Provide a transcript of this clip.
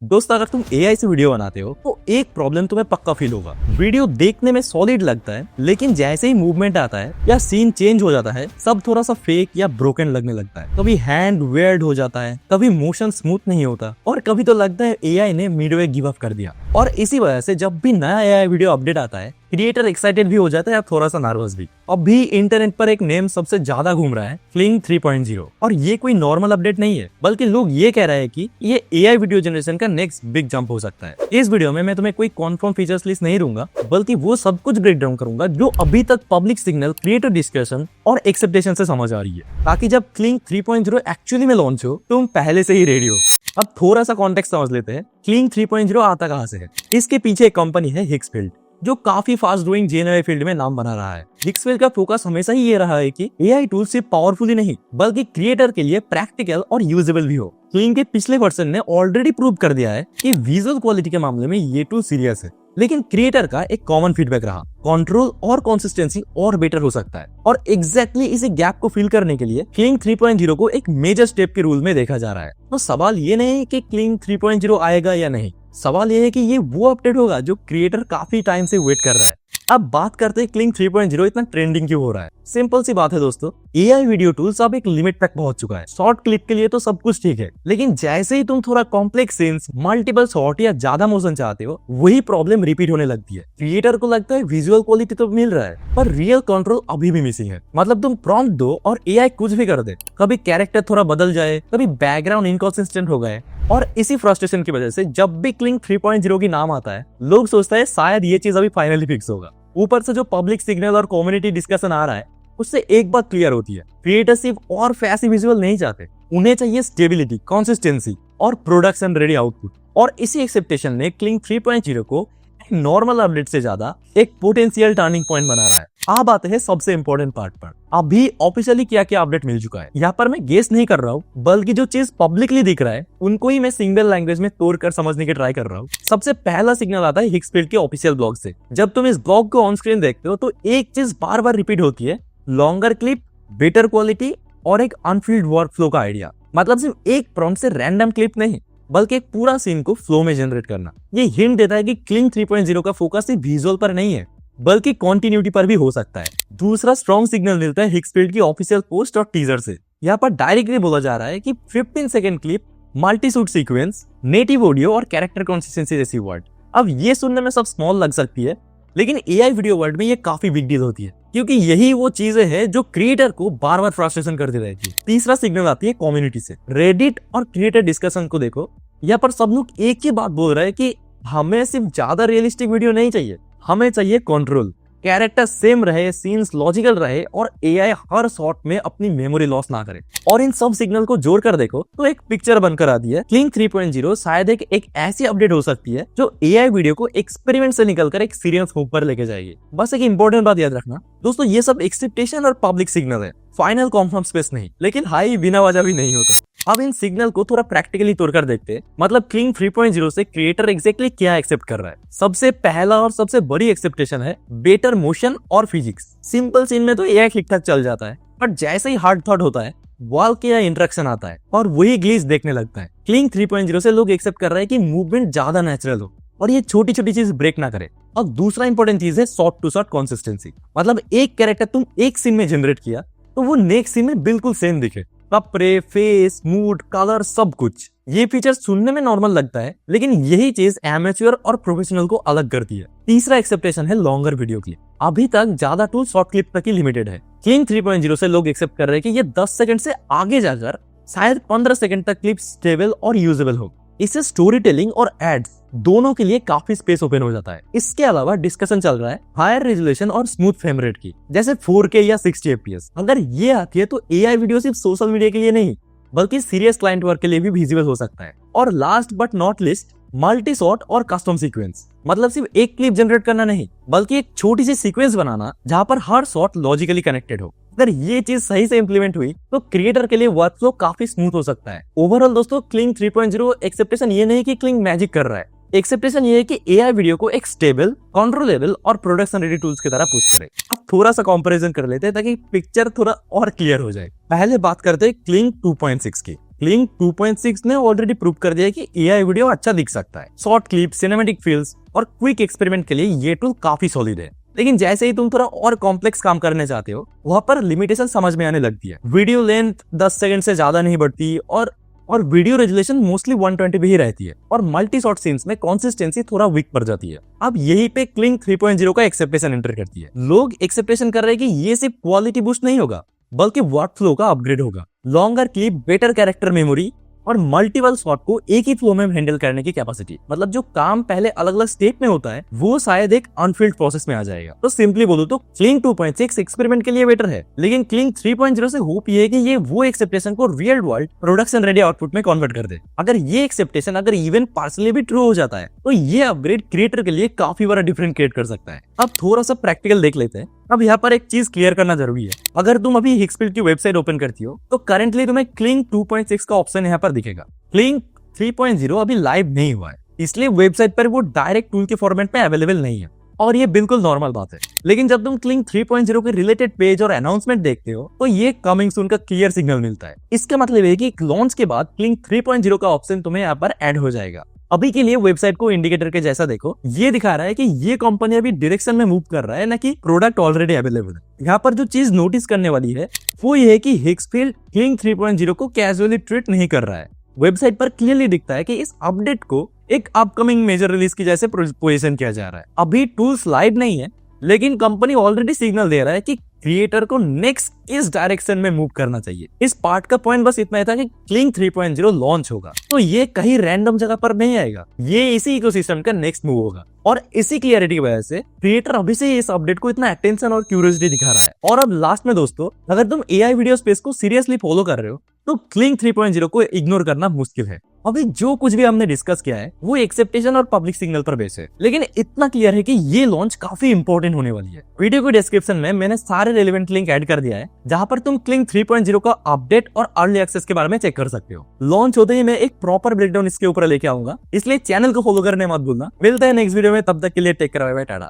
दोस्त अगर तुम एआई से वीडियो बनाते हो तो एक प्रॉब्लम तुम्हें पक्का फील होगा। वीडियो देखने में सॉलिड लगता है, लेकिन जैसे ही मूवमेंट आता है या सीन चेंज हो जाता है सब थोड़ा सा फेक या ब्रोकन लगने लगता है। कभी हैंड वेयर्ड हो जाता है, कभी मोशन स्मूथ नहीं होता और कभी तो लगता है एआई ने मिडवे गिव अप कर दिया। और इसी वजह से जब भी नया एआई वीडियो अपडेट आता है क्रिएटर एक्साइटेड भी हो जाता है या थोड़ा सा नर्वस भी। अब भी इंटरनेट पर एक नेम सबसे ज्यादा घूम रहा है, क्लिंग 3.0। और ये कोई नॉर्मल अपडेट नहीं है, बल्कि लोग ये कह रहे हैं कि ये एआई वीडियो जनरेशन का नेक्स्ट बिग जंप हो सकता है। इस वीडियो में मैं तुम्हें कोई कॉन्फर्म फीचर्स लिस्ट नहीं दूंगा, बल्कि वो सब कुछ ब्रेक डाउन करूंगा जो अभी तक पब्लिक सिग्नल, क्रिएटर डिस्कशन और एक्सेप्टेशन से समझ आ रही है, ताकि जब क्लिंग 3.0 एक्चुअली में लॉन्च हो तुम पहले से ही रेडी हो। अब थोड़ा सा कॉन्टेक्स्ट समझ लेते हैं, क्लिंग 3.0 आता कहां से है। इसके पीछे एक कंपनी है हिक्सफील्ड, जो काफी फास्ट ग्रोइंग जेएनआई फील्ड में नाम बना रहा है। हिक्सफील्ड का फोकस हमेशा ही ये रहा है कि एआई टूल सिर्फ पावरफुल ही नहीं बल्कि क्रिएटर के लिए प्रैक्टिकल और यूजेबल भी हो। क्लिंग के पिछले वर्जन ने ऑलरेडी प्रूव कर दिया है कि विजुअल क्वालिटी के मामले में ये टूल सीरियस है, लेकिन क्रिएटर का एक कॉमन फीडबैक रहा, कंट्रोल और कंसिस्टेंसी और बेटर हो सकता है। और एग्जैक्टली इसी गैप को फिल करने के लिए क्लिंग 3.0 को एक मेजर स्टेप के रूल में देखा जा रहा है। तो सवाल ये नहीं है कि क्लिंग 3.0 आएगा या नहीं, सवाल ये है कि ये वो अपडेट होगा जो क्रिएटर काफी टाइम से वेट कर रहा है। अब बात करते हैं क्लिंग 3.0 इतना ट्रेंडिंग क्यों हो रहा है। सिंपल सी बात है दोस्तों, एआई वीडियो टूल्स अब एक लिमिट तक पहुंच चुका है। शॉर्ट क्लिप के लिए तो सब कुछ ठीक है, लेकिन जैसे ही तुम थोड़ा कॉम्प्लेक्स सीन्स, मल्टीपल शॉट या ज्यादा मोशन चाहते हो, वही प्रॉब्लम रिपीट होने लगती है। क्रिएटर को लगता है विजुअल क्वालिटी तो मिल रहा है, पर रियल कंट्रोल अभी भी मिसिंग है। मतलब तुम प्रॉम्प्ट दो और एआई कुछ भी कर दे, कभी कैरेक्टर थोड़ा बदल जाए, कभी बैकग्राउंड इनकंसिस्टेंट हो गए। और इसी फ्रस्ट्रेशन की वजह से जब भी क्लिंग 3.0 की नाम आता है, लोग सोचता है शायद ये चीज अभी फाइनली फिक्स होगा। ऊपर से जो पब्लिक सिग्नल और कम्युनिटी डिस्कशन आ रहा है, उससे एक बात क्लियर होती है, क्रिएटर सिर्फ और फैसी विजुअल नहीं चाहते, उन्हें चाहिए स्टेबिलिटी, कंसिस्टेंसी और प्रोडक्शन रेडी आउटपुट। और इसी एक्सेप्टेशन ने क्लिंग 3.0 को नॉर्मल अपडेट से ज्यादा एक पोटेंशियल टर्निंग पॉइंट बना रहा है। अब आते हैं सबसे इंपॉर्टेंट पार्ट पर, अभी ऑफिशियली क्या क्या अपडेट मिल चुका है। यहाँ पर मैं गेस नहीं कर रहा हूँ, बल्कि जो चीज पब्लिकली दिख रहा है उनको ही मैं सिंगल लैंग्वेज में तोड़कर समझने की ट्राई कर रहा हूँ। सबसे पहला सिग्नल आता है हिक्सफील्ड के ऑफिशियल ब्लॉग से। जब तुम इस ब्लॉग को ऑन स्क्रीन देखते हो तो एक चीज बार बार रिपीट होती है, लॉन्गर क्लिप, बेटर क्वालिटी और एक अनफील्ड वर्क फ्लो का आइडिया। मतलब सिर्फ एक प्रॉम्प्ट से रैंडम क्लिप नहीं, बल्कि एक पूरा सीन को फ्लो में जनरेट करना। ये हिंट देता है कि क्लिंग 3.0 का फोकस सिर्फ विजुअल पर नहीं है, बल्कि कंटिन्यूटी पर भी हो सकता है। दूसरा स्ट्रॉन्ग सिग्नल मिलता है हिक्सफील्ड की ऑफिशियल पोस्ट और टीजर से। यहाँ पर डायरेक्टली बोला जा रहा है कि 15 second clip, multi shoot sequence, native audio और कैरेक्टर कंसिस्टेंसी जैसी वर्ड। अब ये सुनने में सब स्मॉल लग सकती है, लेकिन एआई वीडियो वर्ल्ड में ये काफी बिग डील होती है, क्योंकि यही वो चीजें हैं जो क्रिएटर को बार बार फ्रस्ट्रेशन करती रहती है। तीसरा सिग्नल आती है कम्युनिटी से। रेडिट और क्रिएटर डिस्कशन को देखो, यहाँ पर सब लोग एक ही बात बोल रहे हैं कि हमें सिर्फ ज्यादा रियलिस्टिक वीडियो नहीं चाहिए, हमें चाहिए कंट्रोल, कैरेक्टर सेम रहे, सीन्स लॉजिकल रहे और एआई हर शॉट में अपनी मेमोरी लॉस ना करे। और इन सब सिग्नल को जोड़कर देखो तो एक पिक्चर बनकर आती है। क्लिंग 3.0 शायद एक ऐसी अपडेट हो सकती है जो एआई वीडियो को एक्सपेरिमेंट से निकलकर एक सीरियस हुक पर लेके जाएगी। बस एक इंपॉर्टेंट बात याद रखना दोस्तों, ये सब एक्सेप्टेशन और पब्लिक सिग्नल है, फाइनल कॉन्फर्म स्पेस नहीं, लेकिन हाई बिना वजह भी नहीं होता। अब इन सिग्नल को थोड़ा प्रैक्टिकली तोड़कर देखते हैं, मतलब क्लिंग 3.0 से क्रिएटर एग्जैक्टली क्या एक्सेप्ट कर रहा है। सबसे पहला और सबसे बड़ी एक्सेप्टेशन है बेटर मोशन और फिजिक्स। सिंपल सीन में तो एआई ठीक ठाक चल जाता है, बट जैसे ही हार्ड थॉट होता है, वॉल के या इंटरेक्शन आता है और वही ग्लिच देखने लगता है। क्लिंग 3.0 से लोग एक्सेप्ट कर रहे हैं कि मूवमेंट ज्यादा नेचुरल हो और ये छोटी छोटी चीज ब्रेक ना करे। और दूसरा इंपॉर्टेंट चीज है शॉट टू शॉट कंसिस्टेंसी। मतलब एक कैरेक्टर तुम एक सीन में जनरेट किया तो वो नेक्स्ट सीन में बिल्कुल सेम दिखे, कपड़े, फेस, मूड, कलर, सब कुछ। ये फीचर सुनने में नॉर्मल लगता है, लेकिन यही चीज एमेच्योर और प्रोफेशनल को अलग करती है। तीसरा एक्सेप्टेशन है लॉन्गर वीडियो क्लिप। अभी तक ज्यादा टूल शॉर्ट क्लिप तक ही लिमिटेड है। क्लिंग 3.0 से लोग एक्सेप्ट कर रहे हैं कि ये 10 सेकंड से आगे जाकर शायद 15 सेकंड तक क्लिप स्टेबल और यूजेबल हो। इससे स्टोरी टेलिंग और एड्स दोनों के लिए काफी स्पेस ओपन हो जाता है। इसके अलावा डिस्कशन चल रहा है हायर रेजोल्यूशन और स्मूथ फ्रेम रेट की, जैसे 4K या 60 FPS। अगर ये आती है तो एआई वीडियो सिर्फ सोशल मीडिया के लिए नहीं, बल्कि सीरियस क्लाइंट वर्क के लिए भी विजिबल हो सकता है। और last but not list, multi shot और कस्टम सीक्वेंस। मतलब सिर्फ एक क्लिप जनरेट करना नहीं, बल्कि एक छोटी सी सीक्वेंस बनाना जहां पर हर शॉट लॉजिकली कनेक्टेड हो। अगर ये चीज सही से इंप्लीमेंट हुई तो क्रिएटर के लिए वर्कफ्लो काफी स्मूथ हो सकता है। ओवरऑल दोस्तों, क्लिंग 3.0 एक्सेप्टेशन ये नहीं कि क्लिंग मैजिक कर रहा है, एक्सेप्टेशन ये है कि एआई वीडियो को एक स्टेबल, कंट्रोलेबल और प्रोडक्शन रेडी टूल्स की तरह पुश करे। अब थोड़ा सा कंपैरिजन कर लेते हैं ताकि पिक्चर थोड़ा और क्लियर हो जाए। पहले बात करते हैं क्लिंग 2.6 की। क्लिंक 2.6 ने ऑलरेडी प्रूव कर दिया कि एआई वीडियो अच्छा दिख सकता है। शॉर्ट क्लिप, सिनेमैटिक फील्स और क्विक एक्सपेरिमेंट के लिए ये टूल काफी सॉलिड है। लेकिन जैसे ही तुम थोड़ा और कॉम्प्लेक्स काम करने चाहते हो, वहां पर लिमिटेशन समझ में आने लगती है। वीडियो लेंथ 10 सेकंड से ज्यादा नहीं बढ़ती और वीडियो रेजुलेशन मोस्टली 120 पे ही रहती है और मल्टी शॉट सीन्स में कंसिस्टेंसी थोड़ा वीक पड़ जाती है। अब यही पे क्लिंक 3.0 का एक्सेप्टेशन एंटर करती है। लोग एक्सेप्टेशन कर रहे हैं कि ये सिर्फ क्वालिटी बूस्ट नहीं होगा, बल्कि वर्कफ्लो का अपग्रेड होगा। Longer clip, better character memory और मल्टीपल शॉट को एक ही फ्लो में हैंडल करने की कैपेसिटी, मतलब जो काम पहले अलग अलग स्टेप में होता है वो शायद एक अनफिल्ड प्रोसेस में आ जाएगा। तो सिंपली बोलूं तो क्लिंक 2.6 एक्सपेरिमेंट के लिए बेटर है, लेकिन क्लिंक 3.0 से होप ये है कि ये वो एक्सेप्टेशन को real world production ready output में कन्वर्ट कर दे। अगर ये एक्सेप्टेशन अगर इवन पार्सली भी ट्रू हो जाता है तो ये अपग्रेड क्रिएटर के लिए काफी बड़ा डिफरेंस क्रिएट कर सकता है। अब थोड़ा सा प्रैक्टिकल देख लेते हैं। अब यहाँ पर एक चीज क्लियर करना जरूरी है। अगर तुम अभी हिक्सफील्ड की वेबसाइट ओपन करती हो तो करंटली तुम्हें क्लिंक 2.6 का ऑप्शन यहाँ पर दिखेगा। क्लिंक 3.0 अभी लाइव नहीं हुआ है, इसलिए वेबसाइट पर वो डायरेक्ट टूल के फॉर्मेट में अवेलेबल नहीं है और ये बिल्कुल नॉर्मल बात है। लेकिन जब तुम क्लिंक 3.0 के रिलेटेड पेज और अनाउंसमेंट देखते हो तो ये कमिंग सून का क्लियर सिग्नल मिलता है। इसका मतलब है कि लॉन्च के बाद क्लिंक 3.0 का ऑप्शन तुम्हें यहाँ पर ऐड हो जाएगा। अभी के लिए वेबसाइट को इंडिकेटर के जैसा देखो, ये दिखा रहा है कि ये कंपनी अभी डायरेक्शन में मूव कर रहा है, ना कि प्रोडक्ट ऑलरेडी अवेलेबल है। यहाँ पर जो चीज नोटिस करने वाली है वो ये है कि हिक्सफील्ड क्लिंक 3.0 को कैजुअली ट्रीट नहीं कर रहा है। वेबसाइट पर क्लियरली दिखता है कि इस अपडेट को एक अपकमिंग मेजर रिलीज की जैसे पोजीशन किया जा रहा है। अभी टूल्स लाइव नहीं है, लेकिन कंपनी ऑलरेडी सिग्नल दे रहा है कि क्रिएटर को नेक्स्ट किस डायरेक्शन में मूव करना चाहिए। इस पार्ट का पॉइंट बस इतना ही था कि क्लिंक 3.0 लॉन्च होगा तो ये कहीं रैंडम जगह पर नहीं आएगा, ये इसी इकोसिस्टम का नेक्स्ट मूव होगा। और इसी क्लियरिटी की वजह से क्रिएटर अभी से इस अपडेट को इतना अटेंशन और क्यूरियोसिटी दिखा रहा है। और अब लास्ट में दोस्तों, अगर तुम एआई वीडियो स्पेस को सीरियसली फॉलो कर रहे हो तो क्लिंक 3.0 को इग्नोर करना मुश्किल है। अभी जो कुछ भी हमने डिस्कस किया है वो एक्सेप्टेशन और पब्लिक सिग्नल पर बेस है, लेकिन इतना क्लियर है कि ये लॉन्च काफी इंपॉर्टेंट होने वाली है। वीडियो के डिस्क्रिप्शन में मैंने सारे रेलेवेंट लिंक ऐड कर दिया है, जहां पर तुम क्लिंक 3.0 का अपडेट और अर्ली एक्सेस के बारे में चेक कर सकते हो। लॉन्च होते ही मैं एक प्रॉपर ब्रेकडाउन इसके ऊपर लेके आऊंगा, इसलिए चैनल को फॉलो करने मत भूलना। मिलते हैं नेक्स्ट वीडियो में, तब तक के लिए take care, bye bye, Tata.